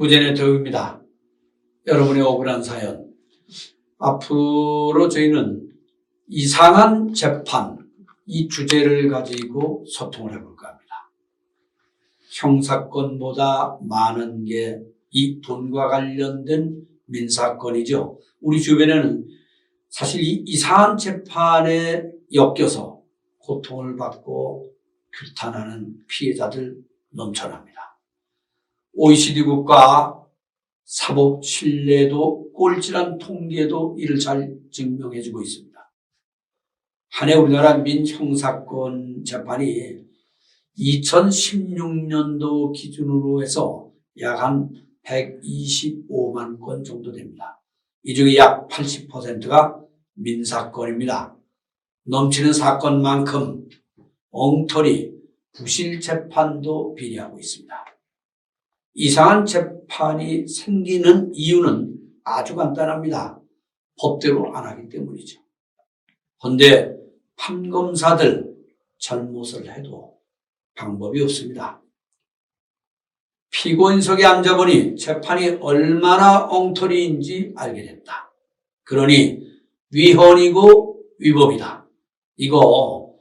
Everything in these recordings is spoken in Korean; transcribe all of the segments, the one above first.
우재네 더욱입니다. 여러분의 억울한 사연. 앞으로 저희는 이상한 재판, 이 주제를 가지고 소통을 해볼까 합니다. 형사건보다 많은 게 이 돈과 관련된 민사건이죠. 우리 주변에는 사실 이 이상한 재판에 엮여서 고통을 받고 규탄하는 피해자들 넘쳐납니다. OECD 국가 사법 신뢰도 꼴찌란 통계도 이를 잘 증명해주고 있습니다. 한 해 우리나라 민형사건 재판이 2016년도 기준으로 해서 약 한 125만 건 정도 됩니다. 이 중에 약 80%가 민사건입니다. 넘치는 사건만큼 엉터리, 부실 재판도 비례하고 있습니다. 이상한 재판이 생기는 이유는 아주 간단합니다. 법대로 안 하기 때문이죠. 그런데 판검사들 잘못을 해도 방법이 없습니다. 피고인석에 앉아보니 재판이 얼마나 엉터리인지 알게 됐다. 그러니 위헌이고 위법이다. 이거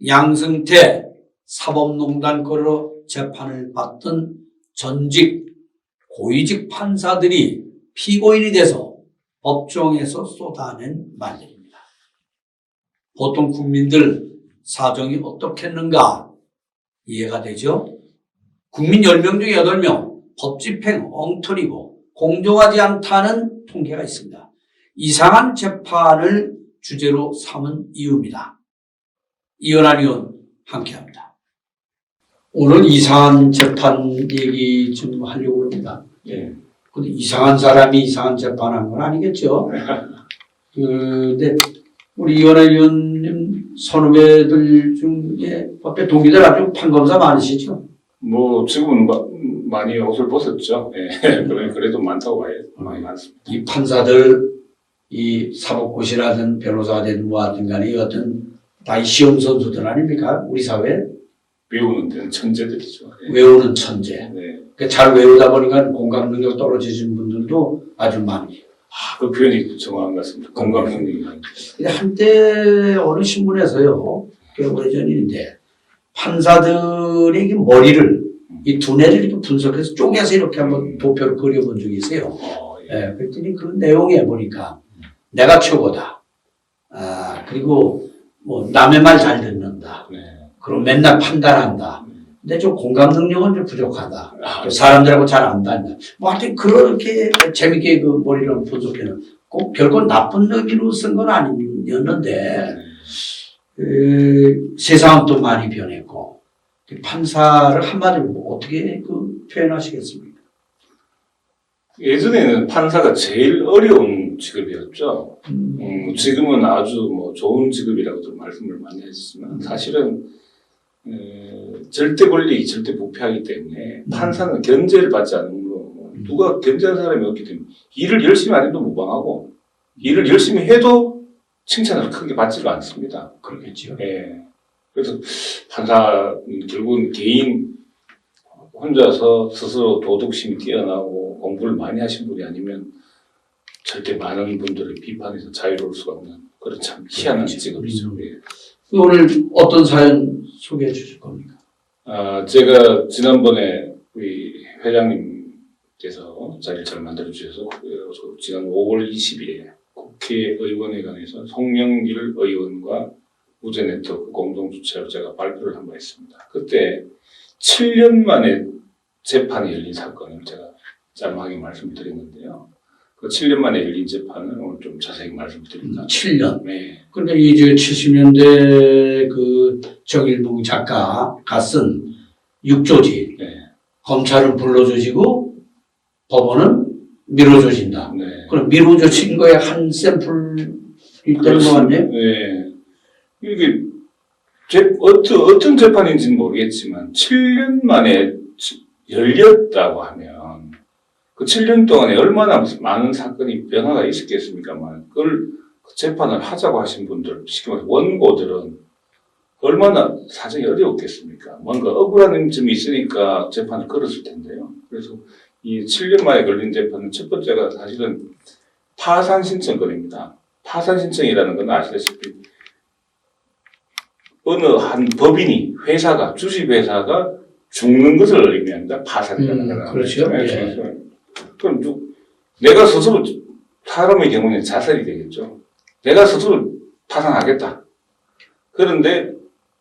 양승태 사법농단 건으로 재판을 받던 전직 고위직 판사들이 피고인이 돼서 법정에서 쏟아낸 말들입니다. 보통 국민들 사정이 어떻겠는가 이해가 되죠? 국민 10명 중에 8명 법 집행 엉터리고 공정하지 않다는 통계가 있습니다. 이상한 재판을 주제로 삼은 이유입니다. 이현안 의원 함께합니다. 오늘 이상한 재판 얘기 좀 하려고 합니다. 예. 근데 이상한 사람이 이상한 재판한 건 아니겠죠? 근데 우리 이현안 의원님 선후배들 중에 법대 동기들 아주 판검사 많으시죠? 뭐 지금은 많이 옷을 벗었죠. 예. 그래도 많다고 봐요. 많이 많습니다. 이 판사들, 이 사법고시라든 변호사든 뭐하든 간에 어떤 다 이 시험 선수들 아닙니까? 우리 사회 외우는 데는 천재들이죠. 예. 외우는 천재. 네. 잘 외우다 보니까 공감 능력 떨어지신 분들도 아주 많이. 그 표현이 정확한 것 같습니다. 건강 능력이 많이. 근데 한때 어느 신문에서요, 꽤 오래전인데 판사들의 머리를 이 두뇌를 이렇게 분석해서 쪼개서 이렇게 한번 도표를 그려본 적이 있어요. 예. 예, 그랬더니 그 내용에 보니까 내가 최고다. 그리고 뭐 남의 말 잘 듣는다. 네. 그리고 맨날 판단한다. 근데 좀 공감 능력은 좀 부족하다. 또 사람들하고 잘 안 닿는다. 뭐 하여튼 그렇게 재밌게 그 머리를 분석해는 꼭 결코 나쁜 의미로 쓴 건 아니었는데 세상은 또 많이 변했고 판사를 한마디로 뭐 어떻게 표현하시겠습니까? 예전에는 판사가 제일 어려운 직업이었죠. 지금은 아주 뭐 좋은 직업이라고도 말씀을 많이 하시지만 사실은 절대 권리, 절대 부패하기 때문에 판사는 견제를 받지 않는 거. 누가 견제하는 사람이 없기 때문에 일을 열심히 안 해도 무방하고 일을 열심히 해도 칭찬을 크게 받지가 않습니다. 그러겠죠. 예. 그래서 판사는 결국은 개인 혼자서 스스로 도덕심이 뛰어나고 공부를 많이 하신 분이 아니면 절대 많은 분들을 비판해서 자유로울 수가 없는 그런 참 희한한 직업이죠. 예. 오늘 어떤 사연 소개해 주실 겁니까? 제가 지난번에 우리 회장님께서 자리를 잘 만들어 주셔서 지난 5월 20일에 국회의원회관에서 송영길 의원과 우재네트워크 공동주최로 제가 발표를 한 바 있습니다. 그때 7년 만에 재판이 열린 사건을 제가 짤막하게 말씀드렸는데요. 그 7년 만에 열린 재판을 오늘 좀 자세히 말씀드립니다. 7년. 네. 그런데 이제 70년대 그 정일봉 작가가 쓴 6조지. 네. 검찰은 불러주시고 법원은 밀어주신다. 네. 그럼 밀어주신 거에 한 샘플이 되는 거 같네요. 네. 이게 어떤 재판인지는 모르겠지만 7년 만에 열렸다고 하면 그 7년 동안에 얼마나 많은 사건이 변화가 있었겠습니까만 그걸 재판을 하자고 하신 분들, 쉽게 말해서 원고들은 얼마나 사정이 어려웠겠습니까? 뭔가 억울한 점이 있으니까 재판을 걸었을 텐데요. 그래서 이 7년 만에 걸린 재판은 첫 번째가 사실은 파산 신청 건입니다. 파산 신청이라는 건 아시다시피 어느 한 법인이 회사가 주식회사가 죽는 것을 의미합니다. 파산이라는 거는. 그렇죠. 예. 그럼 내가 스스로 사람의 경우는 자살이 되겠죠. 내가 스스로 파산하겠다. 그런데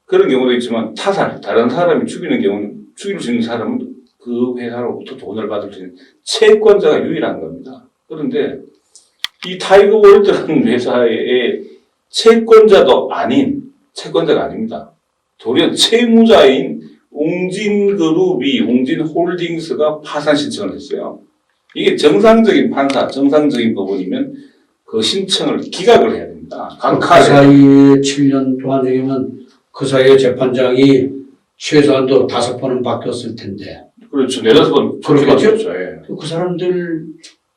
그런 경우도 있지만 타살, 다른 사람이 죽이는 경우는 죽일 수 있는 사람은 그 회사로부터 돈을 받을 수 있는 채권자가 유일한 겁니다. 그런데 이 타이거 월드라는 회사의 채권자도 아닌 채권자가 아닙니다. 도리어 채무자인 웅진그룹이 웅진홀딩스가 파산 신청을 했어요. 이게 정상적인 판사, 정상적인 법원이면 그 신청을 기각을 해야 됩니다. 그 사이에 7년 동안이면 그 사이에 재판장이 최소한도 5번은 바뀌었을 텐데. 그렇죠. 4-5번. 그렇겠죠? 예. 그 사람들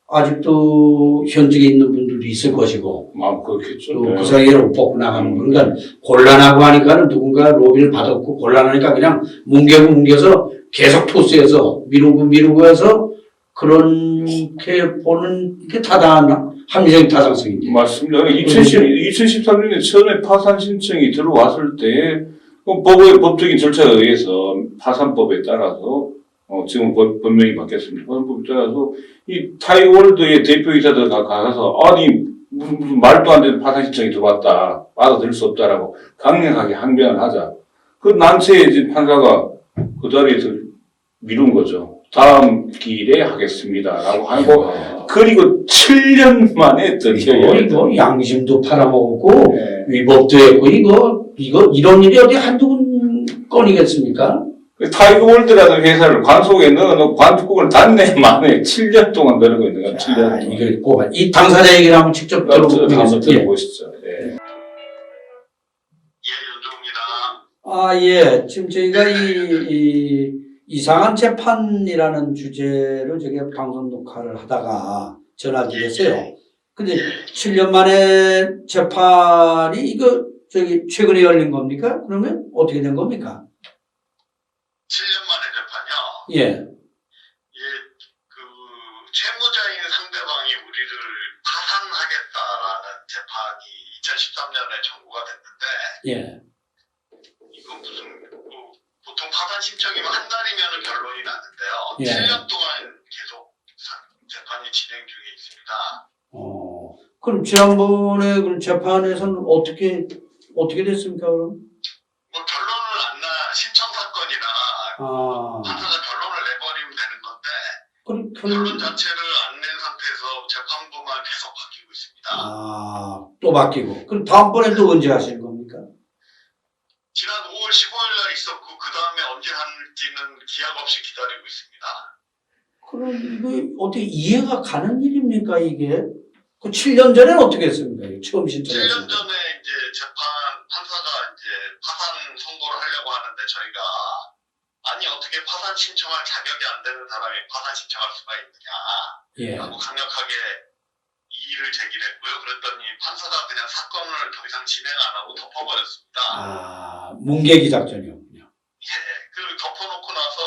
아직도 현직에 있는 분들도 있을 것이고. 그렇겠죠. 또 그 사이에 못 벗고 나가는 거. 그러니까 곤란하고 하니까는 누군가 로비를 받았고 곤란하니까 그냥 뭉개서 계속 토스해서 미루고 해서 그렇게 보는 게 합리적인 타당성이지. 맞습니다. 2013년에 처음에 파산 신청이 들어왔을 때 법적인 절차에 의해서 파산법에 따라서 지금 법명이 바뀌었습니다. 파산법에 따라서 이 타이월드의 대표이사들 가서 아니 무슨 말도 안 되는 파산 신청이 들어왔다. 받아들일 수 없다라고 강력하게 항변을 하자. 그 난세에 이제 판사가 그 자리에서 미룬 거죠. 다음 기일에 하겠습니다라고 하고 그리고 7년 만에 드디어 이거 양심도 팔아먹었고 네. 위법도 했고 이거 이런 일이 어디 한두 건이겠습니까? 타이거 월드라는 회사를 관속에 넣어놓고 관국을 닫내 만에 7년 동안 그러고 있는 거야. 7년 동안. 이걸 꼽아. 이 당사자 얘기를 한번 직접 한번 들어보겠습니다. 들어보시죠. 예. 예. 윤종입니다. 예. 지금 저희가 이 이상한 재판이라는 주제로 저기 방송 녹화를 하다가 전화를 드렸어요. 근데 7년 만에 재판이 이거 저기 최근에 열린 겁니까? 그러면 어떻게 된 겁니까? 7년 만에 재판이요. 예. 예, 그 채무자인 상대방이 우리를 파산하겠다라는 재판이 2013년에 청구가 됐는데 예. 이거 무슨 보통 파산 신청이면 한 달이면 결론이 나는데요. 예. 7년 동안 계속 재판이 진행 중에 있습니다. 그럼 지난번에 그 재판에서는 어떻게 됐습니까, 그럼? 뭐 결론을 안 나 신청 사건이라 판사가 결론을 내버리면 되는 건데 결론 자체를 안 낸 상태에서 재판부만 계속 바뀌고 있습니다. 또 바뀌고. 그럼 다음번에 또 언제 하실 겁니까? 지난 5월 15일 날 있었고 그 다음에 언제 할지는 기약 없이 기다리고 있습니다. 그럼 이거 어떻게 이해가 가는 일입니까, 이게? 그 7년 전에는 어떻게 했습니까? 처음 7년 신청했을 때. 전에 이제 판사가 이제 파산 선고를 하려고 하는데 저희가 아니 어떻게 파산 신청할 자격이 안 되는 사람이 파산 신청할 수가 있느냐 예. 라고 강력하게 이의를 제기했고요. 그랬더니 판사가 그냥 사건을 더 이상 진행 안 하고 덮어버렸습니다. 뭉개기 작전이었군요. 예, 그 덮어놓고 나서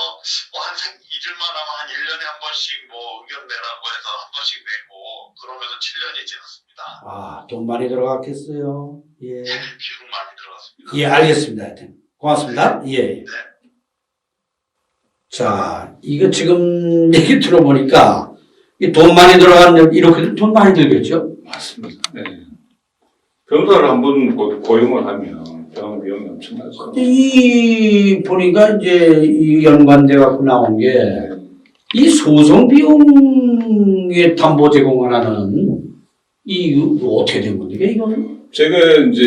한 잊을만 하면 한 1년에 한 번씩 뭐 의견 내라고 해서 한 번씩 내고 그러면서 7년이 지났습니다. 돈 많이 들어갔겠어요. 예. 비용 많이 들어갔습니다. 예, 알겠습니다. 하여튼. 고맙습니다. 예. 자, 이거 지금 얘기 들어보니까 이 돈 많이 들어가는 이렇게 돈 많이 들겠죠? 맞습니다. 네. 변호사를 한번 고용을 하면 병원 비용이 엄청나죠. 이 보니까 이제 이 연관돼 갖고 나온 게 이 소송 비용에 담보 제공을 하는 이 어떻게 된 겁니까 이거는? 제가 이제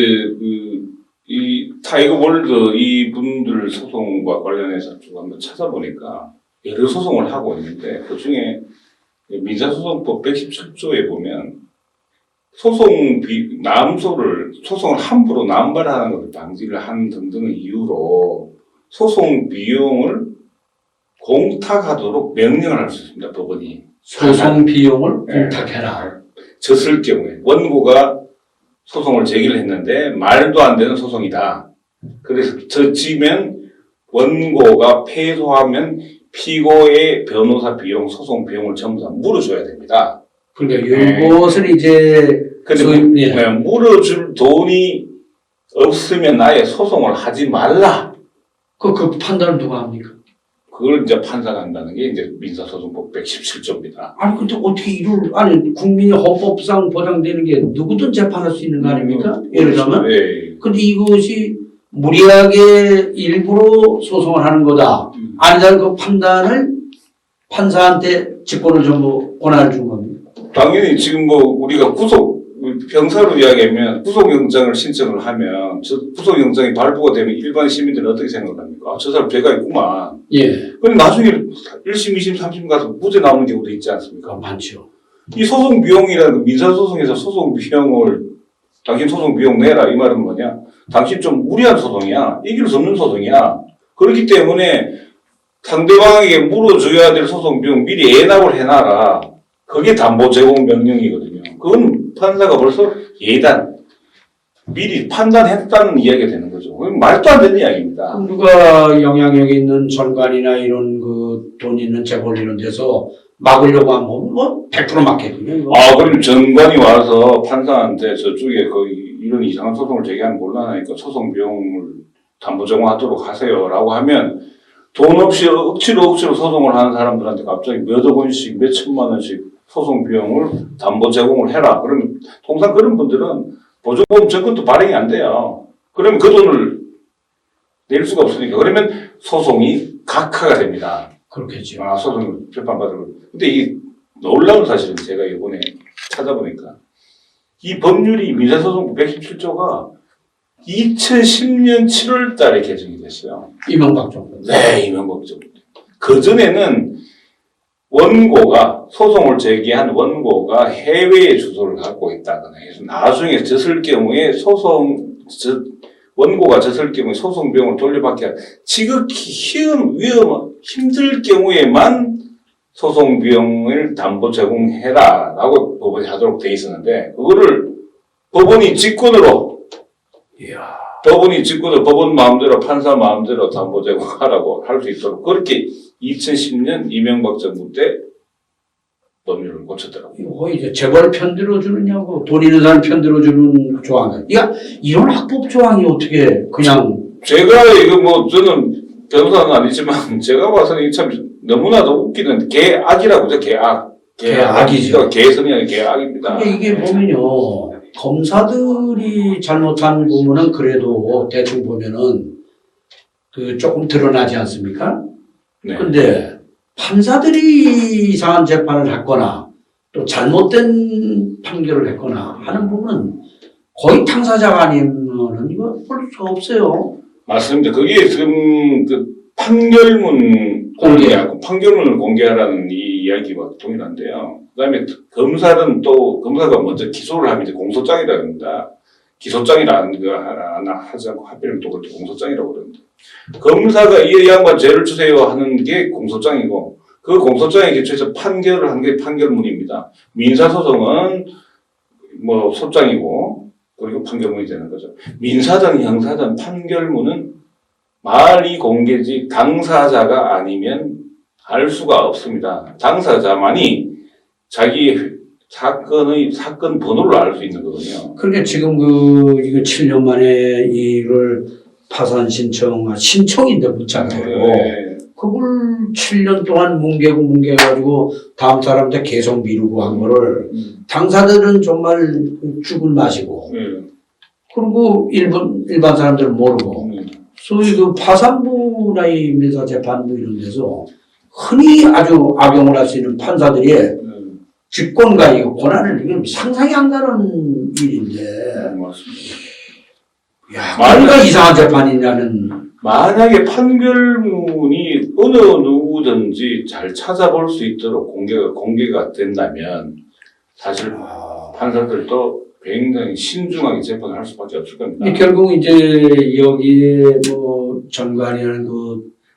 이 타이거 월드 이 분들 소송과 관련해서 좀 한번 찾아보니까 여러 소송을 하고 있는데 그 중에 민사소송법 117조에 보면 소송을 함부로 남발하는 것을 방지를 한 등등의 이유로 소송 비용을 공탁하도록 명령을 할 수 있습니다, 법원이. 소송 비용을 공탁해라. 졌을 경우에 원고가 소송을 제기를 했는데 말도 안 되는 소송이다. 그래서 졌지면 원고가 패소하면 피고의 변호사 비용, 소송 비용을 전부 다 물어줘야 됩니다. 그러니까 이것을 이제 근데 예. 물어줄 돈이 없으면 아예 소송을 하지 말라. 그 판단을 누가 합니까? 그걸 이제 판사가 한다는 게 이제 민사소송법 117조입니다. 아니 근데 어떻게 아니 국민이 헌법상 보장되는 게 누구든 재판할 수 있는 거 아닙니까? 예를 들면 네. 근데 이것이 무리하게 일부러 소송을 하는 거다. 아니다는 그 판단을 판사한테 직권을 전부 권한을 준 겁니다. 당연히 지금 뭐 우리가 병사로 이야기하면 구속영장을 신청을 하면 저 구속영장이 발부가 되면 일반 시민들은 어떻게 생각합니까? 저 사람 죄가 있구만. 예. 그럼 나중에 1심, 2심, 3심 가서 무죄 나오는 경우도 있지 않습니까? 많죠. 이 소송 비용이라는 민사소송에서 소송 비용을 당신 소송 비용 내라 이 말은 뭐냐? 당신 좀 무리한 소송이야. 이길 수 없는 소송이야. 그렇기 때문에 상대방에게 물어줘야 될 소송 비용 미리 예납을 해놔라. 그게 담보 제공 명령이거든요. 그건 판사가 벌써 예단 미리 판단했다는 이야기가 되는 거죠. 그건 말도 안 되는 이야기입니다. 누가 영향력 있는 전관이나 이런 그 돈 있는 재벌 이런 데서 막으려고 하면 뭐 100% 막겠군요. 이거. 그럼 전관이 와서 판사한테 저쪽에 이런 이상한 소송을 제기하면 곤란하니까 소송 비용을 담보 제공하도록 하세요라고 하면 돈 없이 억지로 소송을 하는 사람들한테 갑자기 몇억 원씩 몇 천만 원씩 소송 비용을 담보 제공을 해라. 그러면 통상 그런 분들은 보조금 정권도 발행이 안 돼요. 그러면 그 돈을 낼 수가 없으니까 그러면 소송이 각하가 됩니다. 그렇겠죠. 소송을 재판받으러. 근데 이 놀라운 사실은 제가 이번에 찾아보니까 이 법률이 민사소송법 117조가 2010년 7월 달에 개정이 됐어요. 이명박 정부. 네, 이명박 정부. 그전에는 소송을 제기한 원고가 해외에 주소를 갖고 있다거나 해서 나중에 졌을 경우에 원고가 졌을 경우에 소송 비용을 돌려받기 지극히 힘들 경우에만 소송 비용을 담보 제공해라라고 법원이 하도록 돼 있었는데 그거를 법원이 직권으로 법원 마음대로 판사 마음대로 담보 제공하라고 할 수 있도록 그렇게 2010년 이명박 정부 때 법률을 고쳤더라고요. 이거 이제 재벌 편들어 주느냐고 돈 있는 사람 편들어 주는 조항을. 이런 학법 조항이 어떻게 그냥 제가 저는 변호사는 아니지만 제가 봐서는 참 너무나도 웃기는 개악이라고 하죠. 개악이죠. 개선이 아니라 개악입니다. 근데 이게 보면요. 검사들이 잘못한 부분은 그래도 대충 보면은 조금 드러나지 않습니까? 네. 근데 판사들이 이상한 재판을 했거나 또 잘못된 판결을 했거나 하는 부분은 거의 당사자가 아니면은 이거 볼 수 없어요. 맞습니다. 그게 지금 판결문 판결문을 공개하라는 이 이야기와 동일한데요. 그다음에 검사가 먼저 기소를 하면 이제 공소장이라고 합니다. 기소장이라는 거 하나 하지 않고 하필이면 또 그렇게 공소장이라고 그럽니다. 검사가 이 양반 죄를 주세요 하는 게 공소장이고 그 공소장에 기초해서 판결을 한 게 판결문입니다. 민사소송은 소장이고 그리고 판결문이 되는 거죠. 민사든 형사든 판결문은 말이 공개지 당사자가 아니면 알 수가 없습니다. 당사자만이 자기 사건 번호를 알 수 있는 거거든요. 그러니까 지금 이거 7년 만에 이걸 파산 신청인데 문자가요. 네. 그걸 7년 동안 뭉개가지고 다음 사람한테 계속 미루고 한 거를 당사자들은 정말 죽을 맛이고 그리고 일반 사람들은 모르고 소위 파산부나 민사재판부 이런 데서 흔히 아주 악용을 할 수 있는 판사들이 직권과 권한을 상상이 안 가는 일인데 뭔가 이상한 재판이냐는 만약에 판결문이 어느 누구든지 잘 찾아볼 수 있도록 공개가 된다면 사실 판사들도 굉장히 신중하게 재판을 할 수밖에 없을 겁니다. 결국 이제 여기에 전관이라는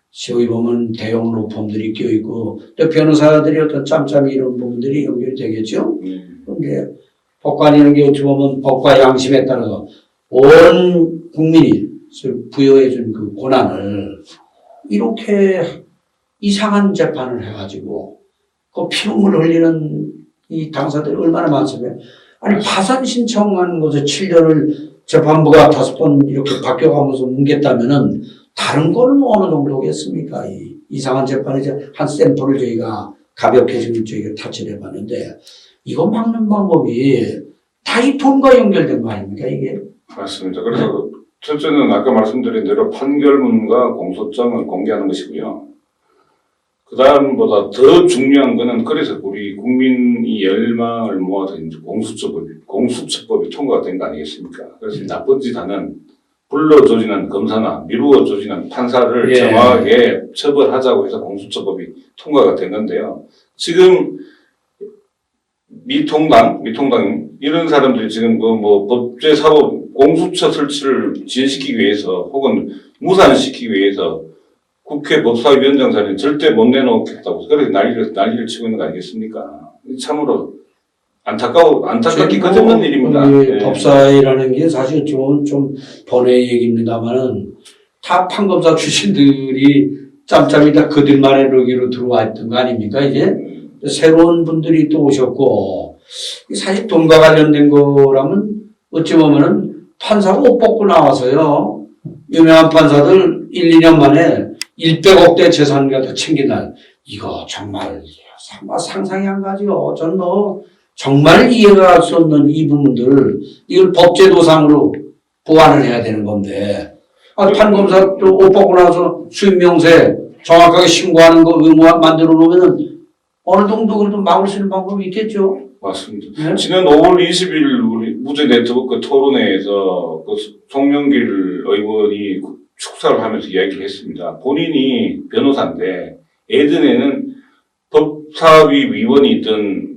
시험에 보면 대형 로펌들이 껴있고 또 변호사들이 어떤 짬짬이 이런 부분들이 연결이 되겠죠. 그런데 법관이라는 게 어떻게 보면 법과 양심에 따라서 온 국민이 부여해준 그 권한을 이렇게 이상한 재판을 해가지고 그 피눈물 흘리는 이 당사들이 얼마나 많습니까? 아니 파산 신청한 것에 7년을 재판부가 5번 이렇게 바뀌어가면서 뭉갰다면은 다른 거는 어느 정도겠습니까? 이 이상한 재판에 이제 한 샘플을 저희가 가볍게 지금 저희가 타치를 해봤는데 이거 막는 방법이 다 이 돈과 연결된 거 아닙니까 이게? 맞습니다. 그래서 첫째는 아까 말씀드린 대로 판결문과 공소장을 공개하는 것이고요. 그 다음보다 더 중요한 거는 그래서 우리 국민이 열망을 모아서 이제 공수처법이 통과가 된 거 아니겠습니까? 그래서 나쁜 짓 하는 불러 조진한 검사나 미루어 조진한 판사를 정확하게 처벌하자고 해서 공수처법이 통과가 된 건데요. 지금 미통당 이런 사람들이 지금 그 뭐 법제사법 공수처 설치를 지연시키기 위해서 혹은 무산시키기 위해서 국회 법사위원장 자리는 절대 못 내놓겠다고 그래서 난리를 치고 있는 거 아니겠습니까? 참으로 안타깝기 거짓말 일입니다. 네. 법사위라는 게 사실 좀 번외 얘기입니다만은 다 판검사 출신들이 짬짬이 다 그들만의 르기로 들어와 있던 거 아닙니까 이제? 새로운 분들이 또 오셨고 사실 돈과 관련된 거라면 어찌 보면은 판사가 옷 벗고 나와서요 유명한 판사들 1-2년 만에 100억대 재산을 갖다 챙긴다. 이거 정말 상상이 안 가죠. 저는 정말 이해가 할 수 없는 이 부분들 이걸 법제도상으로 보완을 해야 되는 건데 판검사 또 옷 벗고 나와서 수입 명세 정확하게 신고하는 거 의무 만들어 놓으면은 어느 정도 그래도 막을 수 있는 방법이 있겠죠. 맞습니다. 네? 지난 5월 20일 우리 무죄 네트워크 토론회에서 그 송영길 의원이 축사를 하면서 이야기를 했습니다. 본인이 변호사인데 예전에는 법사위 위원이 있던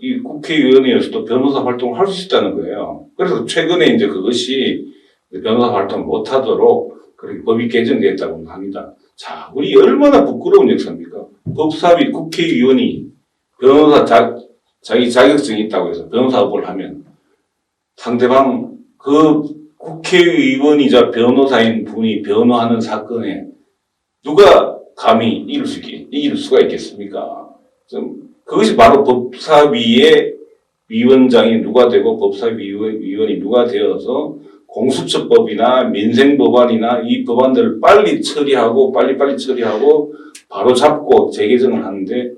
이 국회의원이어서도 변호사 활동을 할 수 있다는 거예요. 그래서 최근에 이제 그것이 변호사 활동을 못하도록 그렇게 법이 개정됐다고 합니다. 자, 우리 얼마나 부끄러운 역사입니까? 법사위 국회의원이 변호사 자기 자격증이 있다고 해서 변호사업을 하면 상대방 그 국회의원이자 변호사인 분이 변호하는 사건에 누가 감히 이길 수가 있겠습니까? 그것이 바로 법사위의 위원장이 누가 되고 법사위 위원이 누가 되어서 공수처법이나 민생법안이나 이 법안들을 빨리 처리하고 빨리빨리 처리하고 바로 잡고 재개정을 하는데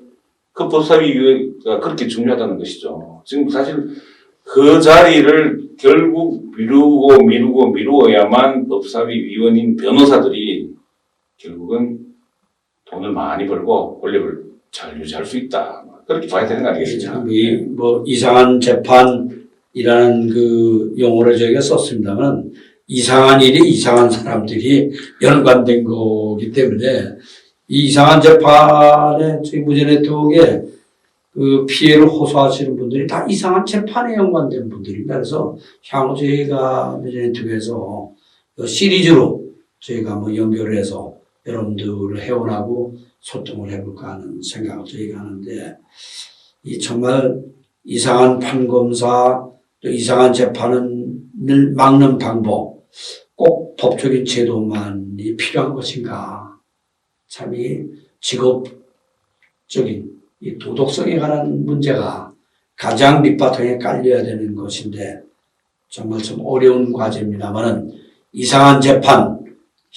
그 법사위가 그렇게 중요하다는 것이죠. 지금 사실 그 자리를 결국 미루어야만 법사위 위원인 변호사들이 결국은 돈을 많이 벌고 권력을 잘 유지할 수 있다. 그렇게 봐야 되는 거 아니겠습니까? 뭐 이상한 재판이라는 그 용어를 저희가 썼습니다만 이상한 일이 이상한 사람들이 연관된 거기 때문에 이 이상한 재판에 저희 무죄 네트워크에 그 피해를 호소하시는 분들이 다 이상한 재판에 연관된 분들입니다. 그래서 향후 저희가 무죄 네트워크에서 시리즈로 저희가 뭐 연결을 해서 여러분들을 회원하고 소통을 해볼까 하는 생각을 저희가 하는데 이 정말 이상한 판검사 또 이상한 재판을 막는 방법 꼭 법적인 제도만이 필요한 것인가 참 이 직업적인 이 도덕성에 관한 문제가 가장 밑바탕에 깔려야 되는 것인데 정말 좀 어려운 과제입니다만은 이상한 재판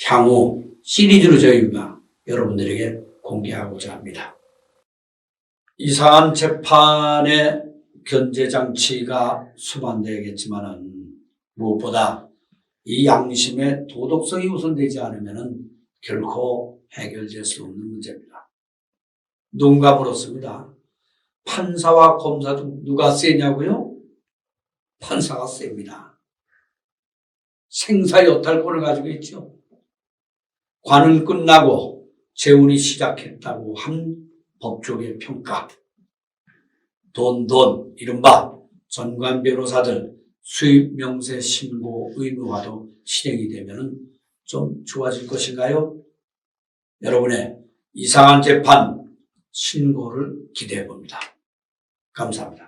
향후 시리즈로 저희가 여러분들에게 공개하고자 합니다. 이상한 재판의 견제장치가 수반되겠지만은 무엇보다 이 양심의 도덕성이 우선되지 않으면은 결코 해결될 수 없는 문제입니다. 누군가 물었습니다. 판사와 검사 중 누가 세냐고요? 판사가 셉니다. 생사여탈권을 가지고 있죠. 관은 끝나고 재운이 시작했다고 한 법조계 평가. 돈, 이른바 전관 변호사들 수입 명세 신고 의무화도 실행이 되면 좀 좋아질 것인가요? 여러분의 이상한 재판 신고를 기대해 봅니다. 감사합니다.